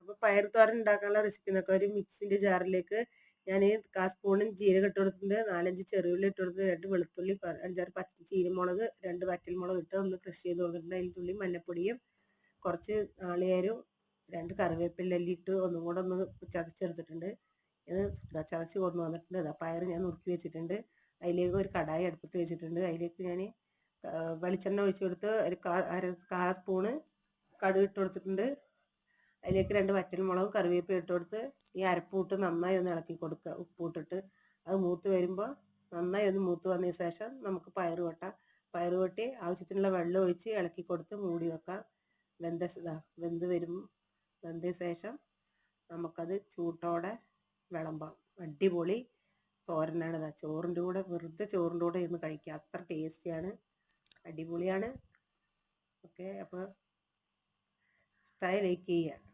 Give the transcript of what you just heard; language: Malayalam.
അപ്പോൾ പയർ തോരൻ ഉണ്ടാക്കാനുള്ള റെസിപ്പി നോക്കാം. ഒരു മിക്സിൻ്റെ ജാറിലേക്ക് ഞാൻ 1/4 സ്പൂൺ ജീരകം ഇട്ട് കൊടുത്തിട്ടുണ്ട്, 4-5 ചെറിയുള്ളി ഇട്ട് കൊടുത്തിട്ടുണ്ട്, 2 വെളുത്തുള്ളി, 5-6 ചീരമുളക്, 2 വറ്റൽമുളക് ഇട്ട് ഒന്ന് ക്രഷ് ചെയ്ത് കൊടുത്തിട്ടുണ്ട്. അതിൽ തുള്ളി മഞ്ഞപ്പൊടിയും കുറച്ച് നാളികേരവും 2 കറിവേപ്പില അല്ലി ഇട്ട് ഒന്നും കൂടെ ഒന്ന് ചതച്ചെടുത്തിട്ടുണ്ട്. ഇത് ചതച്ച് കൊണ്ടു വന്നിട്ടുണ്ട്. അതാ പയർ ഞാൻ നുറുക്കി വെച്ചിട്ടുണ്ട്. അതിലേക്ക് ഒരു കടായി അടുപ്പത്ത് വെച്ചിട്ടുണ്ട്. അതിലേക്ക് ഞാൻ വെളിച്ചെണ്ണ ഒഴിച്ച് കൊടുത്ത് ഒരു 1/4 സ്പൂണ് കടുക് ഇട്ട് കൊടുത്തിട്ടുണ്ട്. അതിലേക്ക് 2 വറ്റൽമുളകും കറിവേപ്പില ഇട്ട് കൊടുത്ത് ഈ അരപ്പൂട്ട് നന്നായി ഒന്ന് ഇളക്കി കൊടുക്കുക. ഉപ്പിട്ടിട്ട് അത് മൂത്ത് വരുമ്പോൾ നന്നായി ഒന്ന് മൂത്ത് വന്നതിന് ശേഷം നമുക്ക് പയർ കൊട്ടാം. പയർ കൊട്ടി ആവശ്യത്തിനുള്ള വെള്ളം ഒഴിച്ച് ഇളക്കി കൊടുത്ത് മൂടി വെക്കാം. വെന്തതിന് ശേഷം നമുക്കത് ചൂട്ടോടെ വിളമ്പാം. അടിപൊളി തോരനാണ്. ചോറിൻ്റെ കൂടെ, വെറുതെ ചോറിൻ്റെ കൂടെ ഇരുന്ന് കഴിക്കുക. അത്ര ടേസ്റ്റിയാണ്, അടിപൊളിയാണ്. ഓക്കെ, അപ്പോൾ ഇഷ്ടമായി ലൈക്ക് ചെയ്യുക.